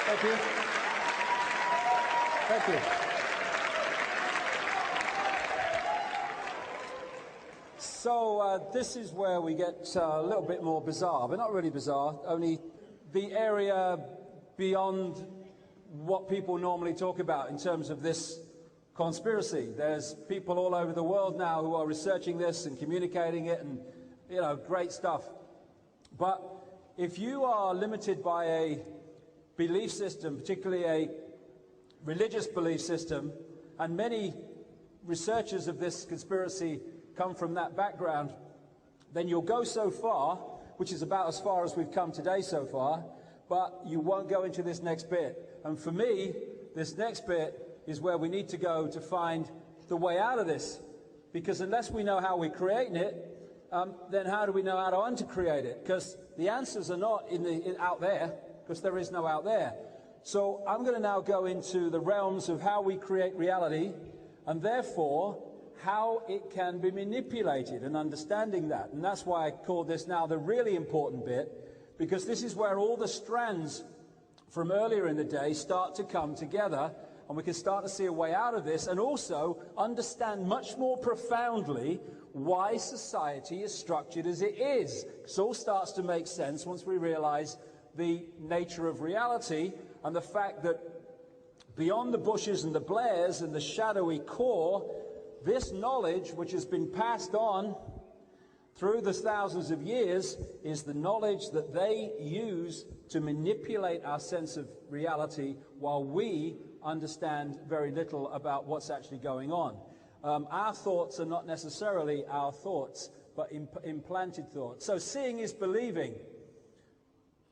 Thank you. Thank you. So this is where we get a little bit more bizarre, but not really bizarre, only the area beyond what people normally talk about in terms of this conspiracy. There's people all over the world now who are researching this and communicating it, and, you know, great stuff. But if you are limited by a belief system, particularly a religious belief system, and many researchers of this conspiracy come from that background, then you'll go so far, which is about as far as we've come today so far, but you won't go into this next bit. And for me, this next bit is where we need to go to find the way out of this. Because unless we know how we're creating it, then how do we know how to uncreate it? Because the answers are not out there, because there is no out there. So I'm going to now go into the realms of how we create reality, and therefore how it can be manipulated, and understanding that. And that's why I call this now the really important bit, because this is where all the strands from earlier in the day start to come together, and we can start to see a way out of this, and also understand much more profoundly why society is structured as it is. It all starts to make sense once we realize the nature of reality, and the fact that beyond the bushes and the blares and the shadowy core, this knowledge, which has been passed on through the thousands of years, is the knowledge that they use to manipulate our sense of reality, while we understand very little about what's actually going on. Our thoughts are not necessarily our thoughts, but implanted thoughts. So seeing is believing.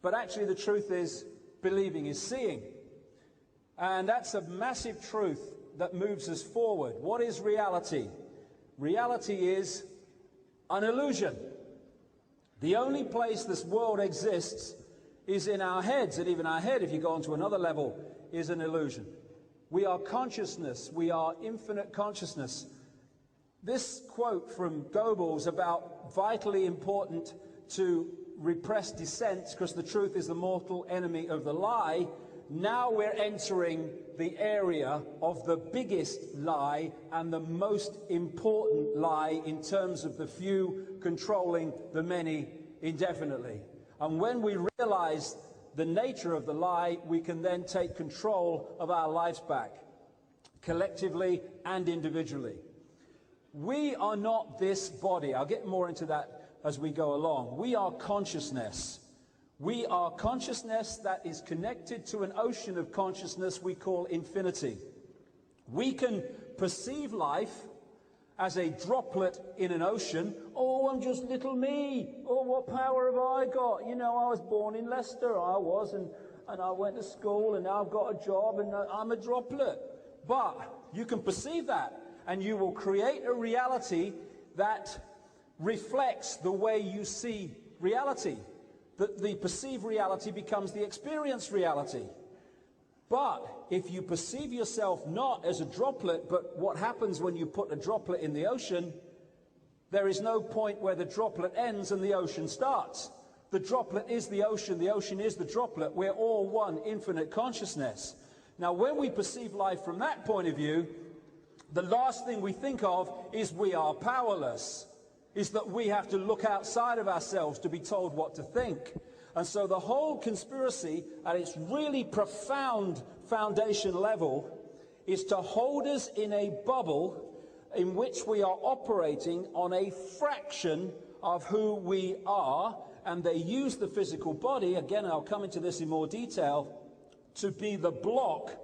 But actually the truth is, believing is seeing. And that's a massive truth that moves us forward. What is reality? Reality is an illusion. The only place this world exists is in our heads, and even our head, if you go on to another level, is an illusion. We are consciousness. We are infinite consciousness. This quote from Goebbels about vitally important to repress dissent, because the truth is the mortal enemy of the lie. Now we're entering the area of the biggest lie and the most important lie in terms of the few controlling the many indefinitely. And when we realize the nature of the lie, we can then take control of our lives back, collectively and individually. We are not this body. I'll get more into that as we go along. We are consciousness. We are consciousness that is connected to an ocean of consciousness we call infinity. We can perceive life as a droplet in an ocean. Oh, I'm just little me. Oh, what power have I got? You know, I was born in Leicester, I was, and I went to school, and now I've got a job, and I'm a droplet. But you can perceive that, and you will create a reality that reflects the way you see reality. The perceived reality becomes the experienced reality. But if you perceive yourself not as a droplet, but what happens when you put a droplet in the ocean, there is no point where the droplet ends and the ocean starts. The droplet is the ocean is the droplet. We're all one infinite consciousness. Now, when we perceive life from that point of view, the last thing we think of is we are powerless. Is that we have to look outside of ourselves to be told what to think. And so the whole conspiracy, at its really profound foundation level, is to hold us in a bubble in which we are operating on a fraction of who we are, and they use the physical body, again I'll come into this in more detail, to be the block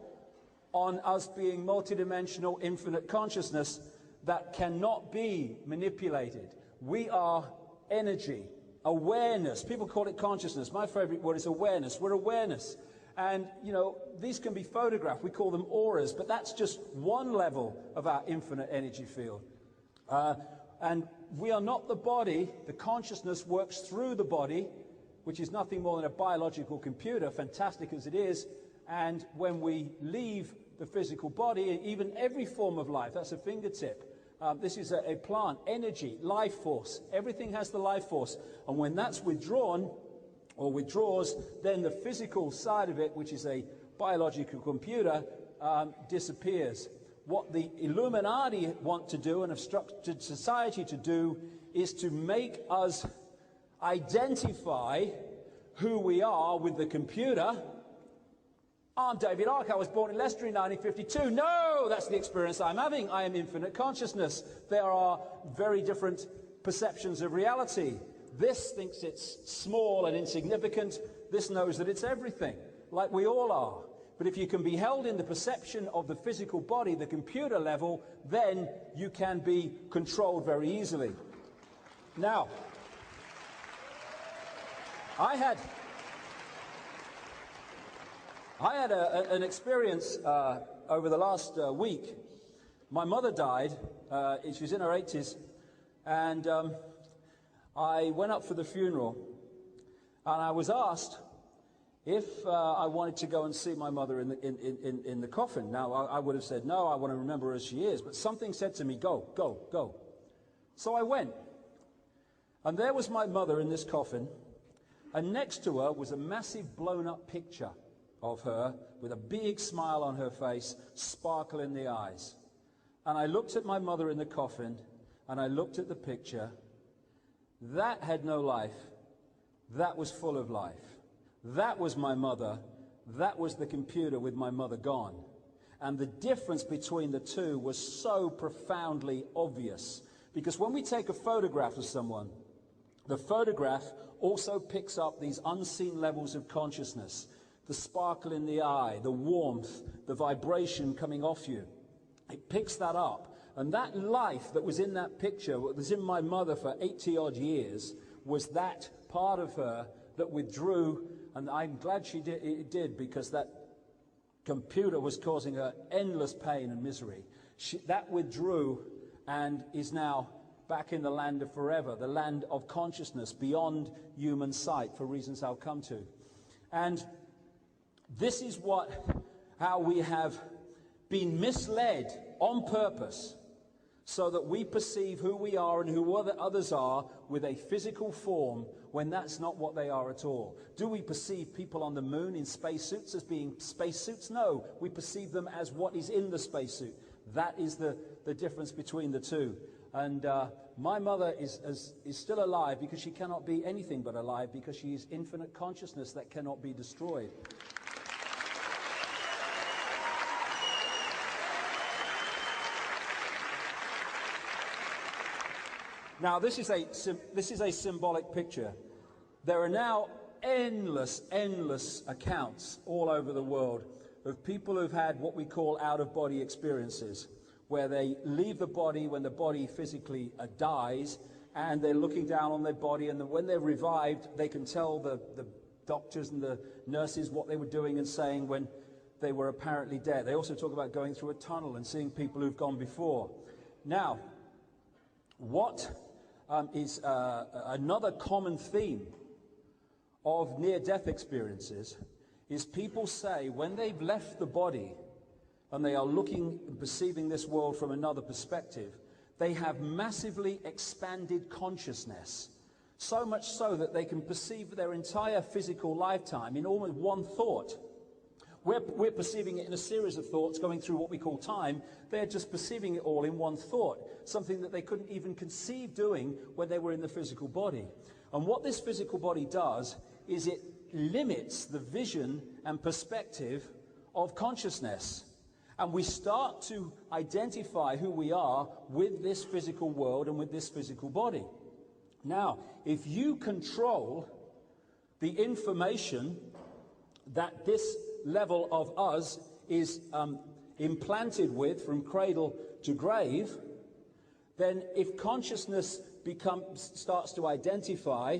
on us being multidimensional infinite consciousness that cannot be manipulated. We are energy, awareness. People call it consciousness. My favorite word is awareness. We're awareness. And, you know, these can be photographed. We call them auras, but that's just one level of our infinite energy field. And we are not the body. The consciousness works through the body, which is nothing more than a biological computer, fantastic as it is. And when we leave the physical body, even every form of life, that's a fingertip. This is a plant, energy, life force. Everything has the life force. And when that's withdrawn, or withdraws, then the physical side of it, which is a biological computer, disappears. What the Illuminati want to do and have structured society to do is to make us identify who we are with the computer. I'm David Icke, I was born in Leicester in 1952. No, that's the experience I'm having. I am infinite consciousness. There are very different perceptions of reality. This thinks it's small and insignificant. This knows that it's everything, like we all are. But if you can be held in the perception of the physical body, the computer level, then you can be controlled very easily. Now, I had an experience over the last week. My mother died. She was in her 80s, and I went up for the funeral, and I was asked if I wanted to go and see my mother in the coffin. Now, I would have said, no, I want to remember her as she is, but something said to me, go, go, go. So I went, and there was my mother in this coffin, and next to her was a massive blown-up picture of her with a big smile on her face, sparkle in the eyes. And I looked at my mother in the coffin, and I looked at the picture. That had no life. That was full of life. That was my mother. That was the computer with my mother gone. And the difference between the two was so profoundly obvious. Because when we take a photograph of someone, the photograph also picks up these unseen levels of consciousness. The sparkle in the eye, the warmth, the vibration coming off you. It picks that up. And that life that was in that picture, that was in my mother for 80-odd years, was that part of her that withdrew. And I'm glad it did, because that computer was causing her endless pain and misery. That withdrew and is now back in the land of forever, the land of consciousness beyond human sight, for reasons I'll come to. And this is how we have been misled on purpose, so that we perceive who we are and who others are with a physical form, when that's not what they are at all. Do we perceive people on the moon in spacesuits as being spacesuits? No, we perceive them as what is in the spacesuit. That is the difference between the two. And my mother is still alive, because she cannot be anything but alive, because she is infinite consciousness that cannot be destroyed. Now, this is a symbolic picture. There are now endless accounts all over the world of people who've had what we call out-of-body experiences, where they leave the body when the body physically dies, and they're looking down on their body, and when they're revived, they can tell the doctors and the nurses what they were doing and saying when they were apparently dead. They also talk about going through a tunnel and seeing people who've gone before. Now, what is another common theme of near-death experiences is people say when they've left the body and they are looking and perceiving this world from another perspective, they have massively expanded consciousness, so much so that they can perceive their entire physical lifetime in almost one thought. We're perceiving it in a series of thoughts going through what we call time. They're just perceiving it all in one thought, something that they couldn't even conceive doing when they were in the physical body. And what this physical body does is it limits the vision and perspective of consciousness. And we start to identify who we are with this physical world and with this physical body. Now, if you control the information that this level of us is implanted with from cradle to grave, then if consciousness starts to identify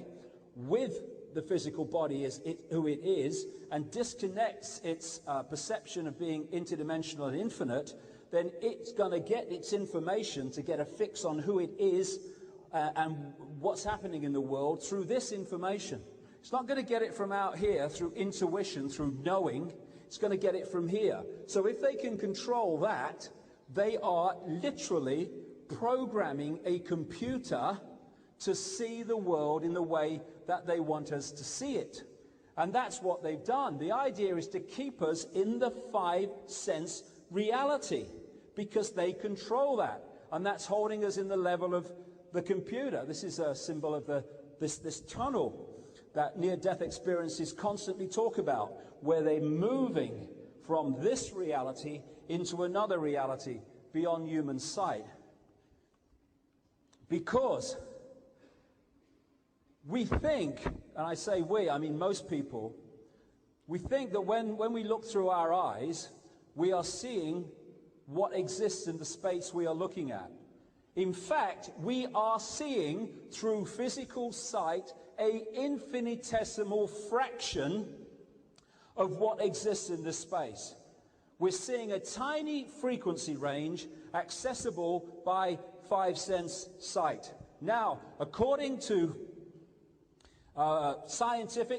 with the physical body as who it is, and disconnects its perception of being interdimensional and infinite, then it's going to get its information to get a fix on who it is and what's happening in the world through this information. It's not going to get it from out here through intuition, through knowing. It's going to get it from here. So if they can control that, they are literally programming a computer to see the world in the way that they want us to see it. And that's what they've done. The idea is to keep us in the five-sense reality, because they control that. And that's holding us in the level of the computer. This is a symbol of this tunnel that near-death experiences constantly talk about, where they're moving from this reality into another reality beyond human sight. Because we think, and I say we, I mean most people, we think that when we look through our eyes, we are seeing what exists in the space we are looking at. In fact, we are seeing through physical sight an infinitesimal fraction of what exists in this space. We're seeing a tiny frequency range accessible by five-sense sight. Now, according to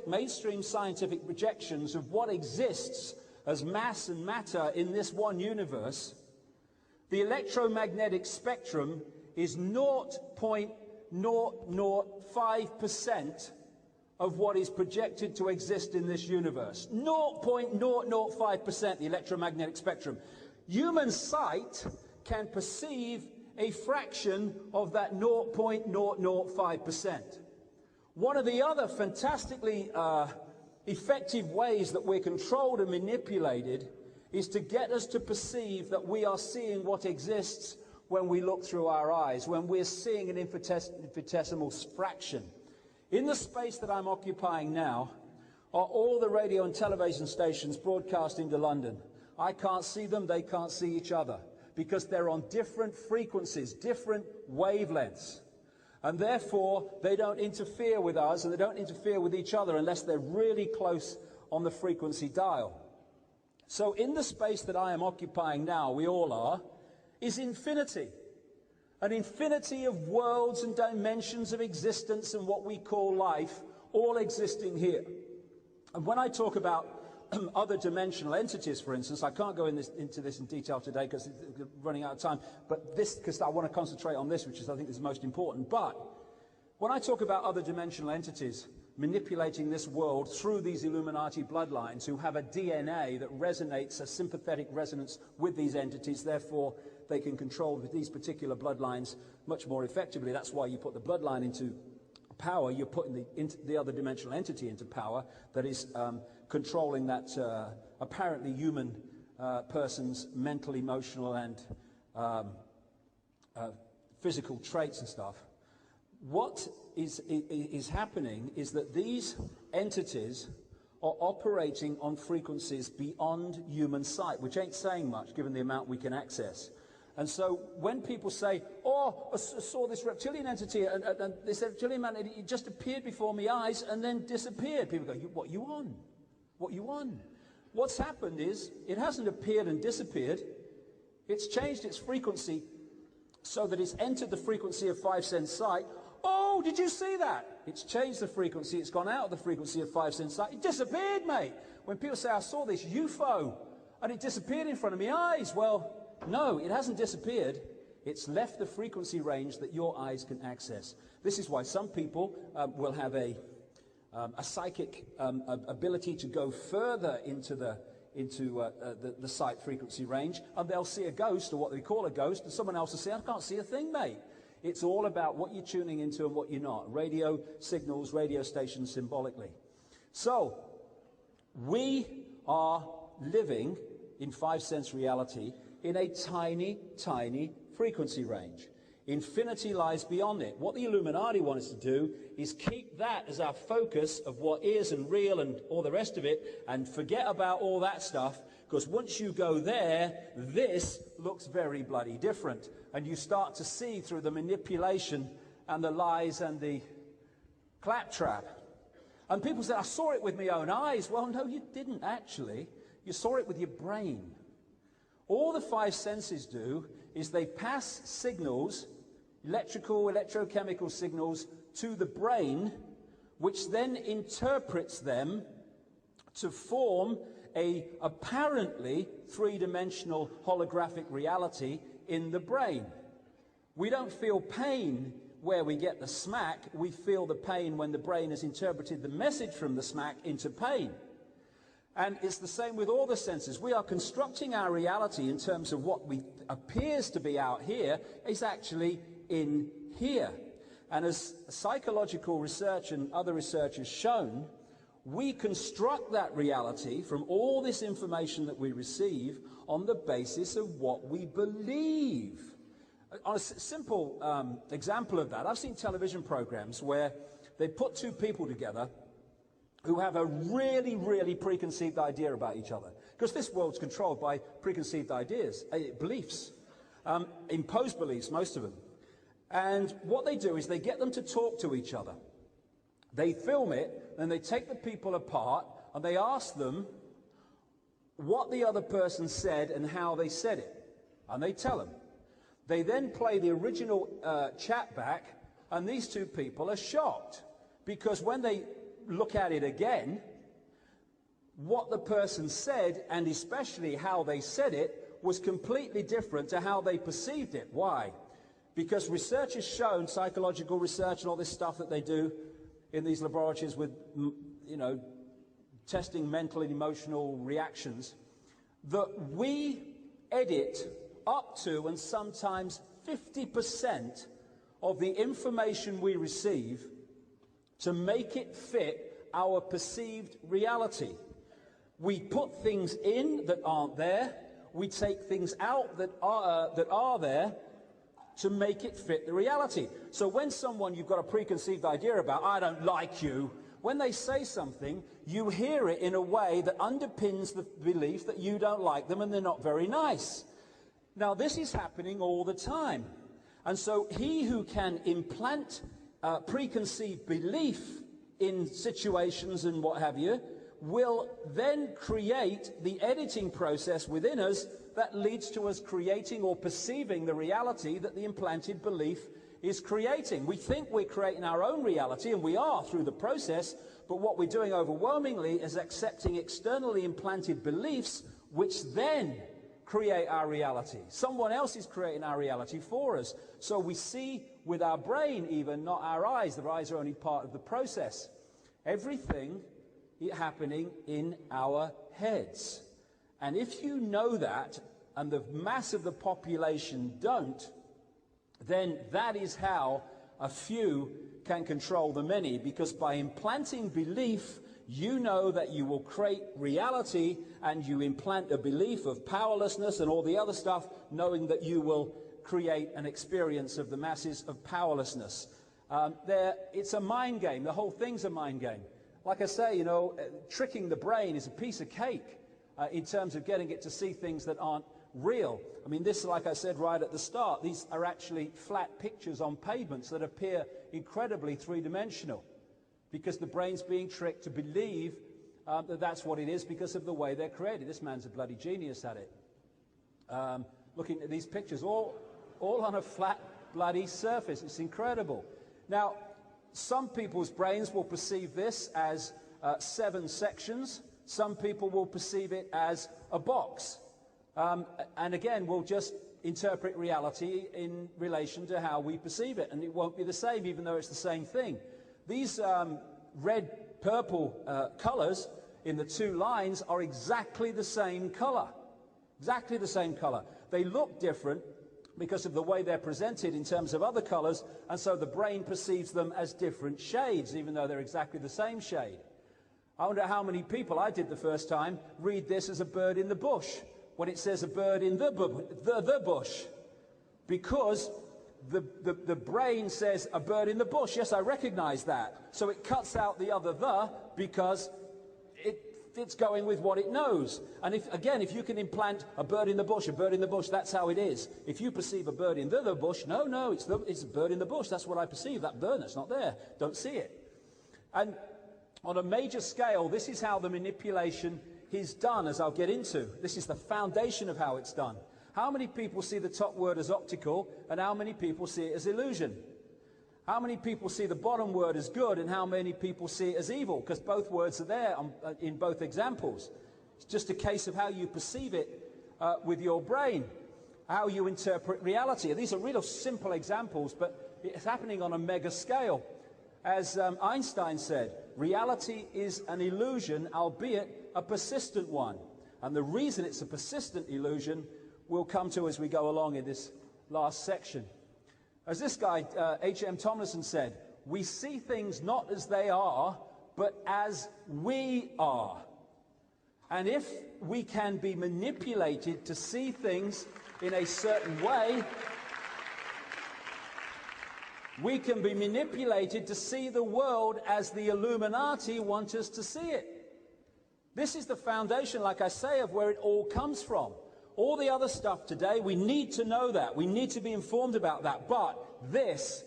mainstream scientific projections of what exists as mass and matter in this one universe, the electromagnetic spectrum is 0.005% of what is projected to exist in this universe. 0.005%, the electromagnetic spectrum. Human sight can perceive a fraction of that 0.005%. One of the other fantastically effective ways that we're controlled and manipulated is to get us to perceive that we are seeing what exists when we look through our eyes, when we're seeing an infinitesimal fraction. In the space that I'm occupying now are all the radio and television stations broadcasting to London. I can't see them, they can't see each other, because they're on different frequencies, different wavelengths. And therefore, they don't interfere with us, and they don't interfere with each other unless they're really close on the frequency dial. So in the space that I am occupying now, we all are, is infinity. An infinity of worlds and dimensions of existence and what we call life, all existing here. And when I talk about other dimensional entities, for instance, I can't go into this in detail today because we're running out of time, but because I want to concentrate on this, which is, I think, is most important. But when I talk about other dimensional entities manipulating this world through these Illuminati bloodlines who have a DNA that resonates, a sympathetic resonance with these entities, therefore they can control these particular bloodlines much more effectively. That's why you put the bloodline into power, you're putting the other dimensional entity into power that is controlling that apparently human person's mental, emotional, and physical traits and stuff. What is happening is that these entities are operating on frequencies beyond human sight, which ain't saying much given the amount we can access. And so when people say, oh, I saw this reptilian entity, and this reptilian man, it just appeared before my eyes and then disappeared. People go, what you on? What you on? What's happened is, it hasn't appeared and disappeared. It's changed its frequency so that it's entered the frequency of five-sense sight. Oh, did you see that? It's changed the frequency. It's gone out of the frequency of five-sense sight. It disappeared, mate. When people say, I saw this UFO, and it disappeared in front of my eyes. Well, no, it hasn't disappeared. It's left the frequency range that your eyes can access. This is why some people will have a psychic ability to go further into the sight frequency range, and they'll see a ghost, or what they call a ghost, and someone else will say, I can't see a thing, mate. It's all about what you're tuning into and what you're not. Radio signals, radio stations symbolically. So, we are living in five-sense reality in a tiny, tiny frequency range. Infinity lies beyond it. What the Illuminati want us to do is keep that as our focus of what is and real and all the rest of it, and forget about all that stuff, because once you go there, this looks very bloody different. And you start to see through the manipulation and the lies and the claptrap. And people say, I saw it with my own eyes. Well, no, you didn't actually. You saw it with your brain. All the five senses do is they pass signals, electrical, electrochemical signals, to the brain, which then interprets them to form a apparently three-dimensional holographic reality in the brain. We don't feel pain where we get the smack, we feel the pain when the brain has interpreted the message from the smack into pain. And it's the same with all the senses. We are constructing our reality in terms of what appears to be out here is actually in here. And as psychological research and other research has shown, we construct that reality from all this information that we receive on the basis of what we believe. On a simple example of that, I've seen television programs where they put two people together who have a really, really preconceived idea about each other. Because this world's controlled by preconceived ideas, beliefs, imposed beliefs, most of them. And what they do is they get them to talk to each other. They film it, and they take the people apart, and they ask them what the other person said and how they said it. And they tell them. They then play the original chat back, and these two people are shocked. Because when they look at it again, what the person said, and especially how they said it, was completely different to how they perceived it. Why? Because research has shown, psychological research and all this stuff that they do in these laboratories with, you know, testing mental and emotional reactions, that we edit up to and sometimes 50% of the information we receive to make it fit our perceived reality. We put things in that aren't there. We take things out that are there to make it fit the reality. So when someone you've got a preconceived idea about, I don't like you, when they say something, you hear it in a way that underpins the belief that you don't like them and they're not very nice. Now, this is happening all the time. And so he who can implant preconceived belief in situations and what have you will then create the editing process within us that leads to us creating or perceiving the reality that the implanted belief is creating. We think we're creating our own reality, and we are through the process, but what we're doing overwhelmingly is accepting externally implanted beliefs which then create our reality. Someone else is creating our reality for us. So we see with our brain even, not our eyes. The eyes are only part of the process. Everything happening in our heads. And if you know that, and the mass of the population don't, then that is how a few can control the many, because by implanting belief, you know that you will create reality, and you implant a belief of powerlessness and all the other stuff, knowing that you will create an experience of the masses of powerlessness. It's a mind game. The whole thing's a mind game. Like I say, you know, tricking the brain is a piece of cake in terms of getting it to see things that aren't real. I mean, this, like I said right at the start, these are actually flat pictures on pavements that appear incredibly three-dimensional, because the brain's being tricked to believe that that's what it is because of the way they're created. This man's a bloody genius at it. Looking at these pictures, all on a flat, bloody surface. It's incredible. Now, some people's brains will perceive this as 7 sections. Some people will perceive it as a box. And again, we'll just interpret reality in relation to how we perceive it. And it won't be the same, even though it's the same thing. These red-purple colors in the 2 lines are exactly the same color. Exactly the same color. They look different because of the way they're presented in terms of other colors, and so the brain perceives them as different shades, even though they're exactly the same shade. I wonder how many people, I did the first time, read this as a bird in the bush, when it says a bird in the bush. Because the brain says a bird in the bush. Yes, I recognize that. So it cuts out the other the, because it's going with what it knows. And if you can implant a bird in the bush, that's how it is. If you perceive a bird in the bush, no, it's a bird in the bush. That's what I perceive. That bird that's not there. Don't see it. And on a major scale, this is how the manipulation is done, as I'll get into. This is the foundation of how it's done. How many people see the top word as optical, and how many people see it as illusion? How many people see the bottom word as good, and how many people see it as evil? Because both words are there in both examples. It's just a case of how you perceive it with your brain, how you interpret reality. These are real simple examples, but it's happening on a mega scale. As Einstein said, reality is an illusion, albeit a persistent one. And the reason it's a persistent illusion we'll come to as we go along in this last section. As this guy, H.M. Tomlinson, said, we see things not as they are, but as we are. And if we can be manipulated to see things in a certain way, we can be manipulated to see the world as the Illuminati want us to see it. This is the foundation, like I say, of where it all comes from. All the other stuff today, we need to know that. We need to be informed about that. But this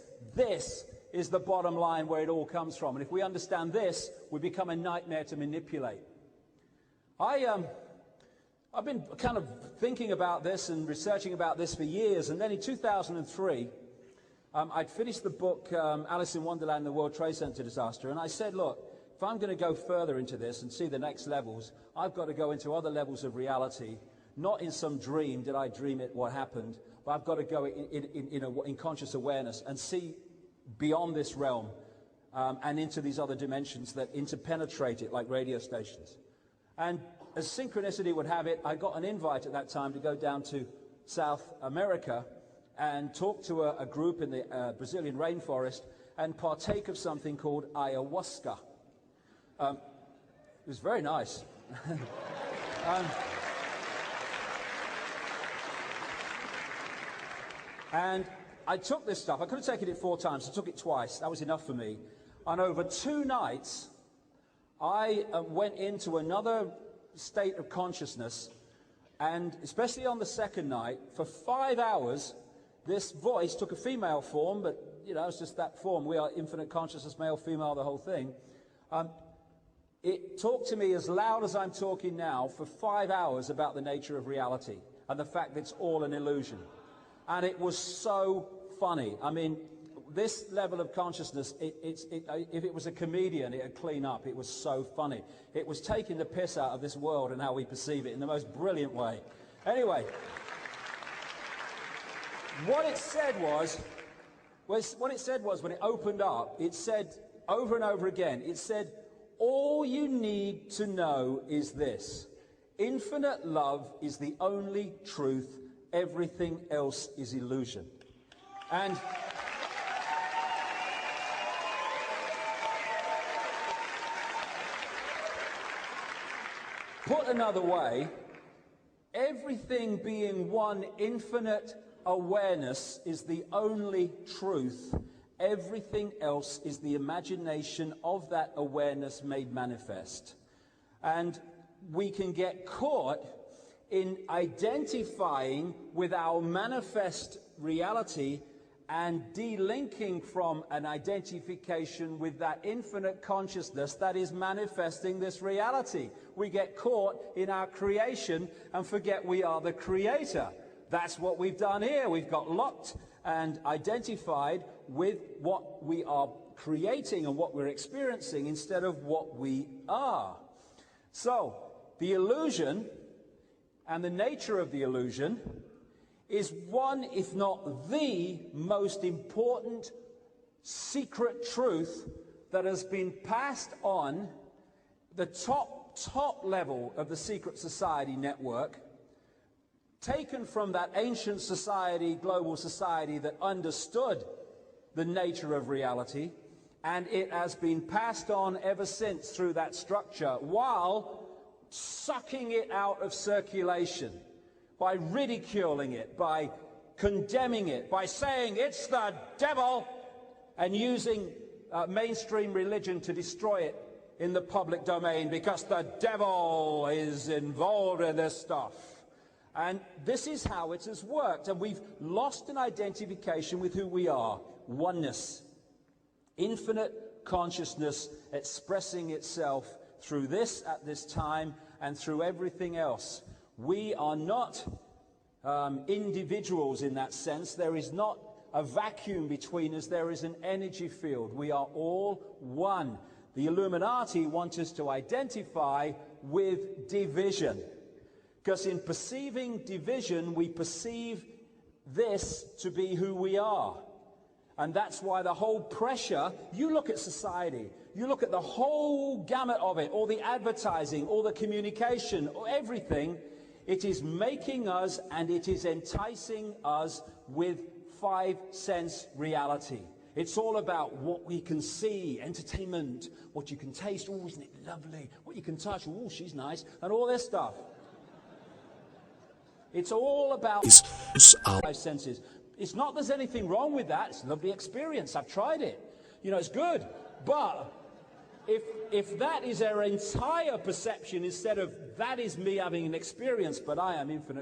is the bottom line where it all comes from. And if we understand this, we become a nightmare to manipulate. I've been kind of thinking about this and researching about this for years. And then in 2003, I'd finished the book, Alice in Wonderland and the World Trade Center disaster. And I said, look, if I'm going to go further into this and see the next levels, I've got to go into other levels of reality. Not in some dream, did I dream it, what happened, but I've got to go in conscious awareness and see beyond this realm and into these other dimensions that interpenetrate it like radio stations. And as synchronicity would have it, I got an invite at that time to go down to South America and talk to a group in the Brazilian rainforest and partake of something called ayahuasca. It was very nice. And I took this stuff. I could have taken it 4 times. I took it twice. That was enough for me. And over 2 nights, I went into another state of consciousness. And especially on the second night, for 5 hours, this voice took a female form, but, you know, it's just that form. We are infinite consciousness, male, female, the whole thing. It talked to me as loud as I'm talking now for 5 hours about the nature of reality and the fact that it's all an illusion. And it was so funny. I mean, this level of consciousness, if it was a comedian, it would clean up. It was so funny. It was taking the piss out of this world and how we perceive it in the most brilliant way. Anyway, what it said was when it opened up, it said over and over again, it said, all you need to know is this: infinite love is the only truth. Everything else is illusion. And put another way, everything being one infinite awareness is the only truth. Everything else is the imagination of that awareness made manifest. And we can get caught in identifying with our manifest reality and delinking from an identification with that infinite consciousness that is manifesting this reality. We get caught in our creation and forget we are the creator. That's what we've done here. We've got locked and identified with what we are creating and what we're experiencing instead of what we are. So, the illusion and the nature of the illusion is one, if not the most important secret truth that has been passed on the top level of the secret society network, taken from that ancient society, global society that understood the nature of reality, and it has been passed on ever since through that structure, while sucking it out of circulation by ridiculing it, by condemning it, by saying it's the devil, and using mainstream religion to destroy it in the public domain because the devil is involved in this stuff. And this is how it has worked, and we've lost an identification with who we are. Oneness, infinite consciousness expressing itself through this at this time and through everything else. We are not individuals in that sense. There is not a vacuum between us. There is an energy field. We are all one. The Illuminati want us to identify with division, because in perceiving division, we perceive this to be who we are. And that's why the whole pressure, you look at society, you look at the whole gamut of it, all the advertising, all the communication, everything, it is making us and it is enticing us with 5 sense reality. It's all about what we can see, entertainment, what you can taste, oh, isn't it lovely, what you can touch, oh, she's nice, and all this stuff. It's all about 5 senses. It's not there's anything wrong with that. It's a lovely experience. I've tried it. You know, it's good. But if that is our entire perception instead of that is me having an experience, but I am infinite.